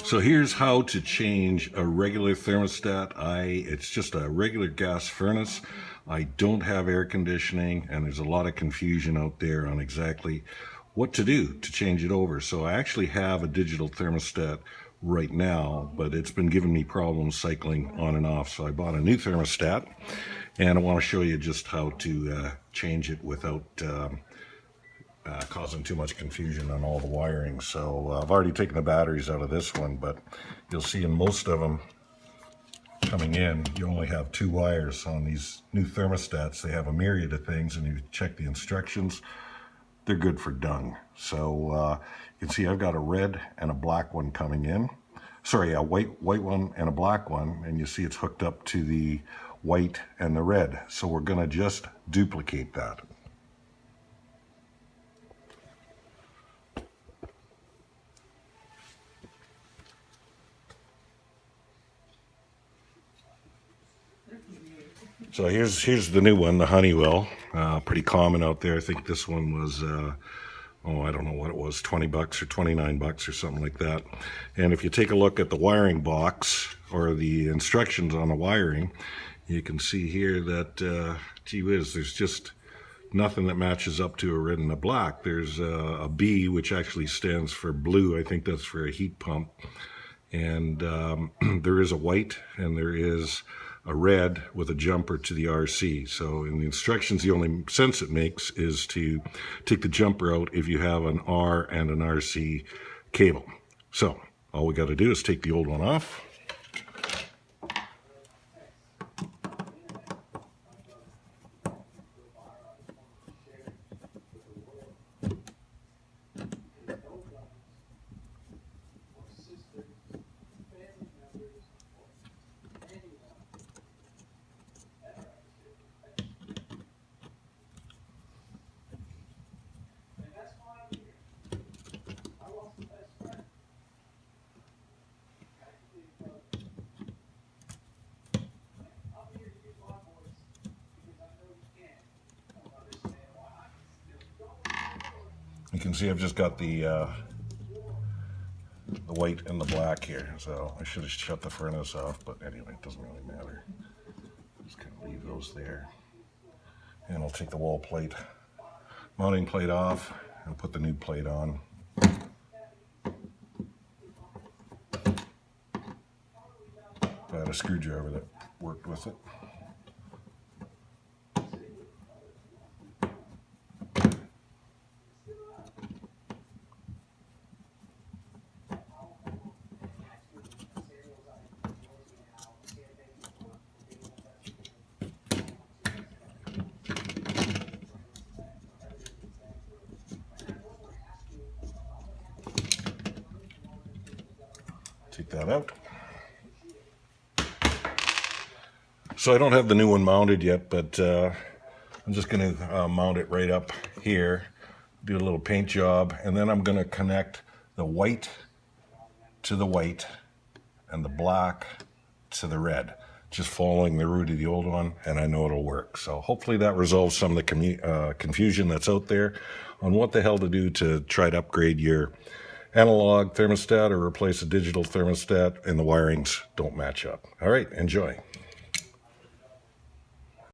So here's how to change a regular thermostat. It's just a regular gas furnace. I don't have air conditioning, and there's a lot of confusion out there on exactly what to do to change it over. So I actually have a digital thermostat right now, but it's been giving me problems cycling on and off. So I bought a new thermostat, and I want to show you just how to change it without causing too much confusion on all the wiring. So I've already taken the batteries out of this one, but you'll see in most of them coming in, you only have two wires. On these new thermostats, they have a myriad of things, and you check the instructions, they're good for dung. So you can see I've got a red and a black one coming in. Sorry, a white one and a black one, and you see it's hooked up to the white and the red. So we're gonna just duplicate that. So here's the new one, the Honeywell. Pretty common out there. I think this one was, I don't know what it was, 20 bucks or 29 bucks or something like that. And if you take a look at the wiring box or the instructions on the wiring, you can see here that, gee whiz, there's just nothing that matches up to a red and a black. There's a B, which actually stands for blue. I think that's for a heat pump. And there is a white, and there is a red with a jumper to the RC. So in the instructions, the only sense it makes is to take the jumper out if you have an R and an RC cable. So all we got to do is take the old one off. You can see I've just got the white and the black here, so I should have shut the furnace off, but anyway, it doesn't really matter. Just kind of leave those there. And I'll take the wall plate, mounting plate off, and put the new plate on. I had a screwdriver that worked with it. Take that out. So I don't have the new one mounted yet, but I'm just going to mount it right up here, do a little paint job, and then I'm going to connect the white to the white and the black to the red, just following the route of the old one, and I know it'll work. So hopefully that resolves some of the confusion that's out there on what the hell to do to try to upgrade your analog thermostat or replace a digital thermostat and the wirings don't match up. All right, enjoy.